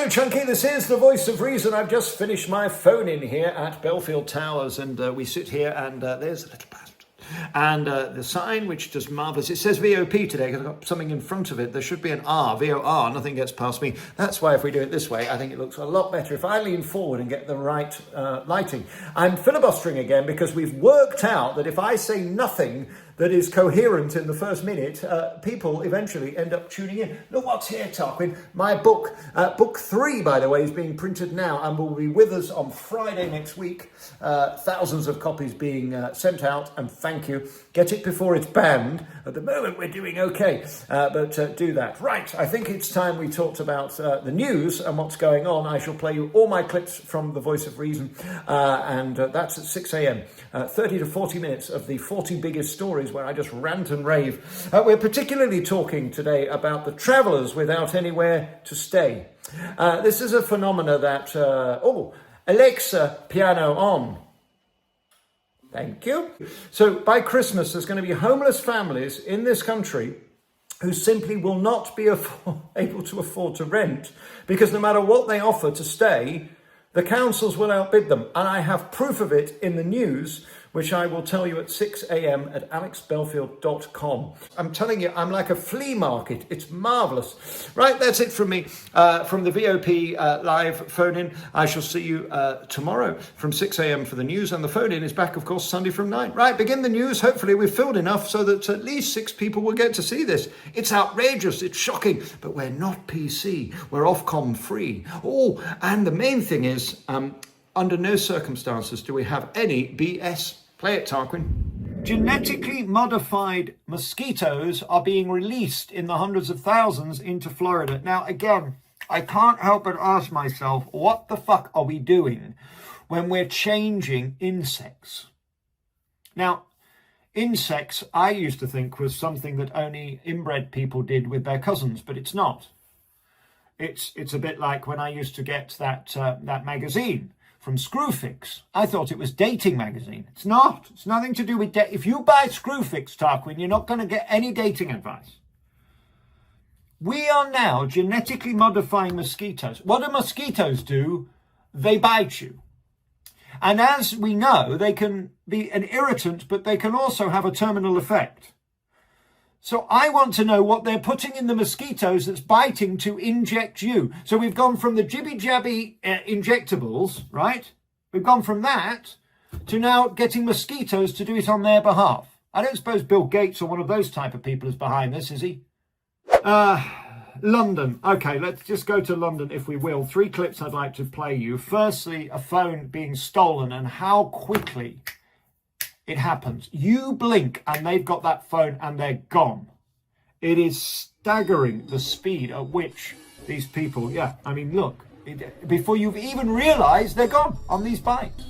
Hello, Chunky. This is the Voice of Reason. I've just finished my phone in here at Belfield Towers, and we sit here, and there's a little bastard. And the sign, which does marvellous, it says VOP today because I've got something in front of it. There should be an R, VOR, nothing gets past me. That's why if we do it this way, I think it looks a lot better if I lean forward and get the right lighting. I'm filibustering again because we've worked out that if I say nothing that is coherent in the first minute, people eventually end up tuning in. Look what's here, Tarquin. My book, book 3, by the way, is being printed now and will be with us on Friday next week. Thousands of copies being sent out, and thank you. Get it before it's banned. At the moment, we're doing okay, but do that. Right, I think it's time we talked about the news and what's going on. I shall play you all my clips from The Voice of Reason, and that's at 6 a.m. 30 to 40 minutes of the 40 biggest stories where I just rant and rave. We're particularly talking today about the travellers without anywhere to stay. This is a phenomena that... Alexa, piano on. Thank you. So by Christmas, there's going to be homeless families in this country who simply will not be able to afford to rent because no matter what they offer to stay, the councils will outbid them. And I have proof of it in the news, which I will tell you at 6 a.m. at alexbelfield.com. I'm telling you, I'm like a flea market. It's marvellous. Right, that's it from me. From the VOP live phone-in, I shall see you tomorrow from 6 a.m. for the news. And the phone-in is back, of course, Sunday from 9. Right, begin the news. Hopefully we've filled enough so that at least 6 people will get to see this. It's outrageous. It's shocking. But we're not PC. We're Ofcom free. Oh, and the main thing is, under no circumstances do we have any BS. Play it, Tarquin. Genetically modified mosquitoes are being released in the hundreds of thousands into Florida. Now, again, I can't help but ask myself, what the fuck are we doing when we're changing insects? Now, insects, I used to think was something that only inbred people did with their cousins, but it's not. It's a bit like when I used to get that magazine from Screwfix. I thought it was dating magazine. It's not. It's nothing to do with if you buy Screwfix, Tarquin, you're not going to get any dating advice. We are now genetically modifying mosquitoes. What do mosquitoes do? They bite you. And as we know, they can be an irritant, but they can also have a terminal effect. So I want to know what they're putting in the mosquitoes that's biting to inject you. So we've gone from the jibby-jabby injectables, right? We've gone from that to now getting mosquitoes to do it on their behalf. I don't suppose Bill Gates or one of those type of people is behind this, is he? London. Okay, let's just go to London, if we will. 3 clips I'd like to play you. Firstly, a phone being stolen and how quickly it happens. You blink and they've got that phone and they're gone. It is staggering the speed at which these people, look, before you've even realised they're gone on these bikes.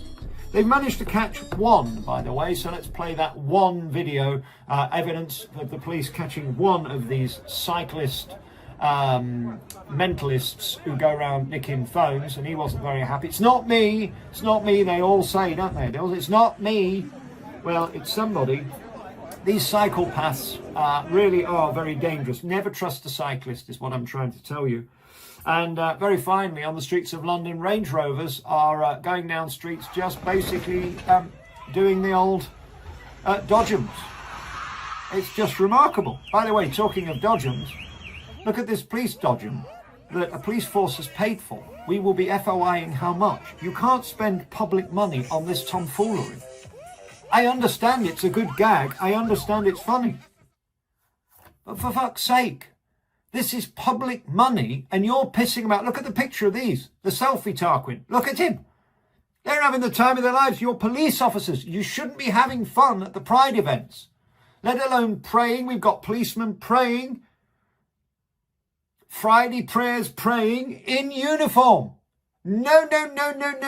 They've managed to catch one, by the way, so let's play that one video, evidence of the police catching one of these cyclist mentalists who go around nicking phones, and he wasn't very happy. It's not me, they all say, don't they? It's not me. Well, it's somebody. These psychopaths really are very dangerous. Never trust a cyclist is what I'm trying to tell you. And very finally, on the streets of London, Range Rovers are going down streets just basically doing the old dodgems. It's just remarkable. By the way, talking of dodgems, look at this police dodgem that a police force has paid for. We will be FOIing how much. You can't spend public money on this tomfoolery. I understand it's a good gag. I understand it's funny. But for fuck's sake, this is public money and you're pissing about. Look at the picture of these. The selfie Tarquin. Look at him. They're having the time of their lives. You're police officers. You shouldn't be having fun at the Pride events. Let alone praying. We've got policemen praying. Friday prayers praying in uniform. No.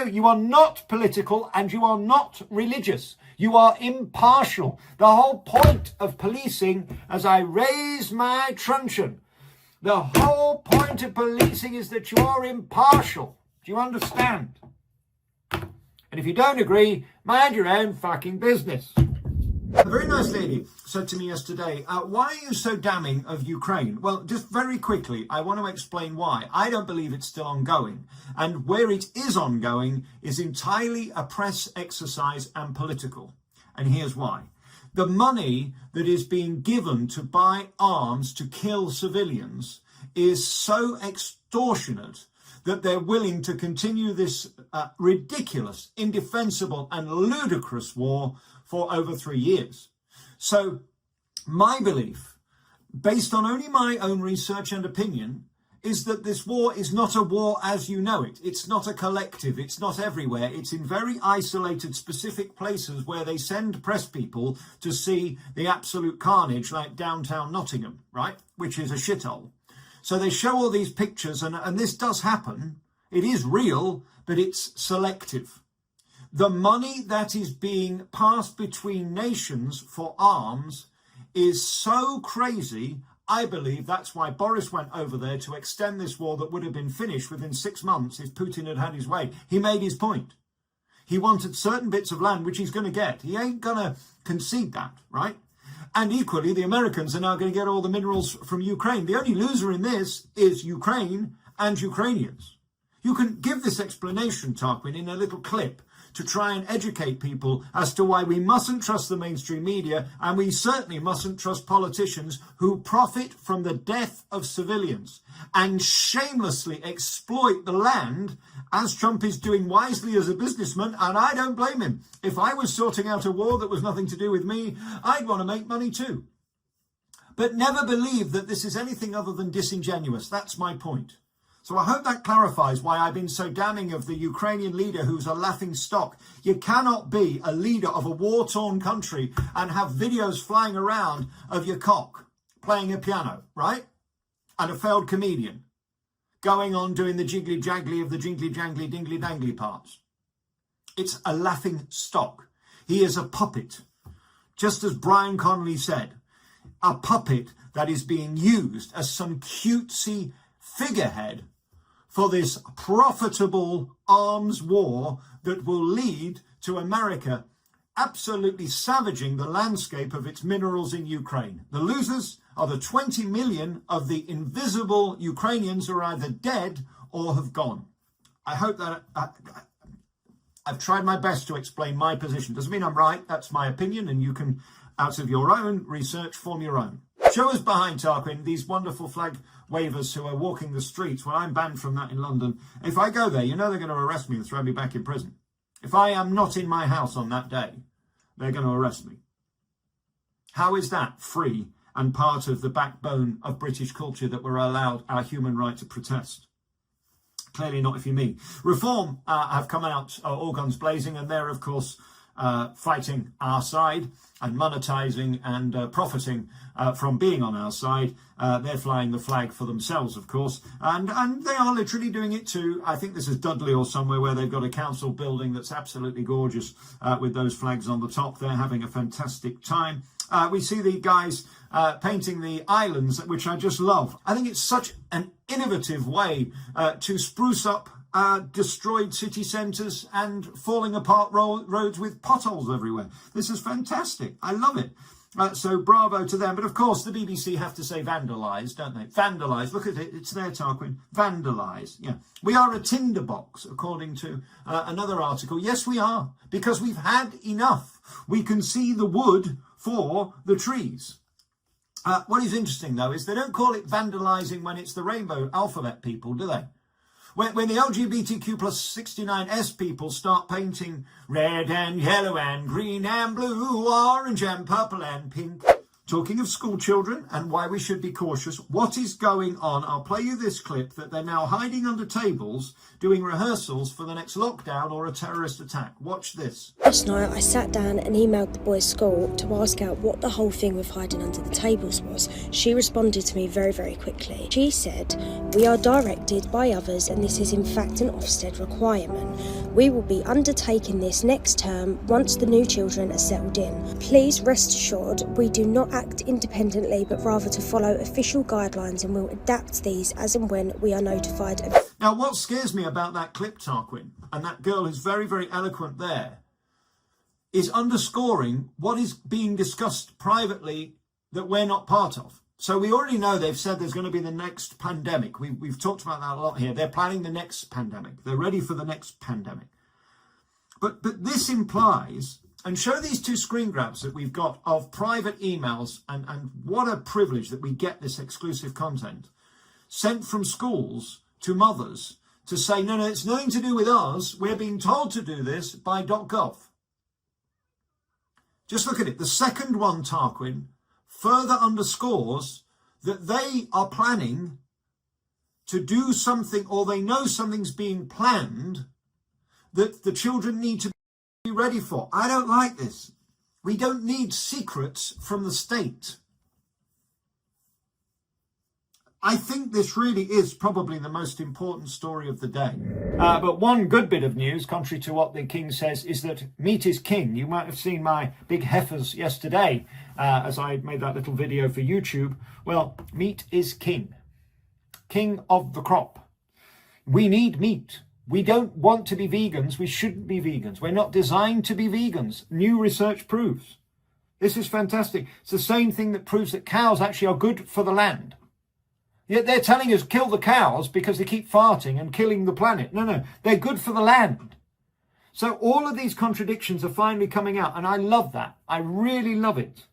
You are not political and you are not religious. You are impartial. The whole point of policing, as I raise my truncheon, the whole point of policing is that you are impartial. Do you understand? And if you don't agree, mind your own fucking business. A very nice lady said to me yesterday, why are you so damning of Ukraine? Well, just very quickly, I want to explain why. I don't believe it's still ongoing. And where it is ongoing is entirely a press exercise and political. And here's why. The money that is being given to buy arms to kill civilians is so extortionate that they're willing to continue this ridiculous, indefensible and ludicrous war for over 3 years. So my belief, based on only my own research and opinion, is that this war is not a war as you know it. It's not a collective. It's not everywhere. It's in very isolated, specific places where they send press people to see the absolute carnage, like downtown Nottingham, right? Which is a shithole. So they show all these pictures, and this does happen. It is real, but it's selective. The money that is being passed between nations for arms is so crazy. I believe that's why Boris went over there to extend this war that would have been finished within 6 months if Putin had had his way. He made his point. He wanted certain bits of land, which he's going to get. He ain't going to concede that, right? And equally, the Americans are now going to get all the minerals from Ukraine. The only loser in this is Ukraine and Ukrainians. You can give this explanation, Tarquin, in a little clip to try and educate people as to why we mustn't trust the mainstream media, and we certainly mustn't trust politicians who profit from the death of civilians and shamelessly exploit the land, as Trump is doing wisely as a businessman, and I don't blame him. If I was sorting out a war that was nothing to do with me, I'd want to make money too. But never believe that this is anything other than disingenuous. That's my point. So I hope that clarifies why I've been so damning of the Ukrainian leader who's a laughing stock. You cannot be a leader of a war-torn country and have videos flying around of your cock playing a piano, right? And a failed comedian going on doing the jiggly-jaggly of the jingly-jangly, dingly-dangly parts. It's a laughing stock. He is a puppet. Just as Brian Connolly said, a puppet that is being used as some cutesy figurehead for this profitable arms war that will lead to America absolutely savaging the landscape of its minerals in Ukraine. The losers are the 20 million of the invisible Ukrainians who are either dead or have gone. I hope that I've tried my best to explain my position. Doesn't mean I'm right. That's my opinion, and you can, out of your own research, form your own. Show us behind, Tarquin, these wonderful flag wavers who are walking the streets. Well, I'm banned from that in London. If I go there, you know they're going to arrest me and throw me back in prison. If I am not in my house on that day, they're going to arrest me. How is that free and part of the backbone of British culture that we're allowed our human right to protest? Clearly not if you mean. Reform have come out all guns blazing, and they're, of course, fighting our side and monetizing and profiting from being on our side. They're flying the flag for themselves, of course, and they are literally doing it too. I think this is Dudley or somewhere where they've got a council building that's absolutely gorgeous with those flags on the top. They're having a fantastic time. We see the guys painting the islands, which I just love. I think it's such an innovative way to spruce up destroyed city centres and falling apart roads with potholes everywhere. This is fantastic. I love it. So bravo to them. But of course, the BBC have to say vandalise, don't they? Vandalise. Look at it. It's there, Tarquin. Vandalise. Yeah. We are a tinderbox, according to another article. Yes, we are. Because we've had enough. We can see the wood for the trees. What is interesting, though, is they don't call it vandalising when it's the rainbow alphabet people, do they? When the LGBTQ plus 69S people start painting red and yellow and green and blue, orange and purple and pink, talking of school children and why we should be cautious, what is going on? I'll play you this clip that they're now hiding under tables doing rehearsals for the next lockdown or a terrorist attack. Watch this. Last night I sat down and emailed the boys' school to ask out what the whole thing with hiding under the tables was. She responded to me very, very quickly. She said, "We are directed by others and this is in fact an Ofsted requirement. We will be undertaking this next term once the new children are settled in. Please rest assured we do not act independently but rather to follow official guidelines and will adapt these as and when we are notified." Now, what scares me about that clip, Tarquin, and that girl who's very, very eloquent there, is underscoring what is being discussed privately that we're not part of. So we already know they've said there's going to be the next pandemic. We've talked about that a lot here. They're planning the next pandemic. They're ready for the next pandemic. But this implies, and show these two screen grabs that we've got of private emails, and what a privilege that we get this exclusive content sent from schools to mothers to say, no, it's nothing to do with us. We're being told to do this by .gov. Just look at it. The second one, Tarquin, further underscores that they are planning to do something, or they know something's being planned that the children need to be ready for. I don't like this. We don't need secrets from the state. I think this really is probably the most important story of the day. But one good bit of news, contrary to what the king says, is that meat is king. You might have seen my big heifers yesterday as I made that little video for YouTube. Well, meat is king. King of the crop. We need meat. We don't want to be vegans. We shouldn't be vegans. We're not designed to be vegans. New research proves. This is fantastic. It's the same thing that proves that cows actually are good for the land. Yet they're telling us kill the cows because they keep farting and killing the planet. No, they're good for the land. So all of these contradictions are finally coming out, and I love that. I really love it.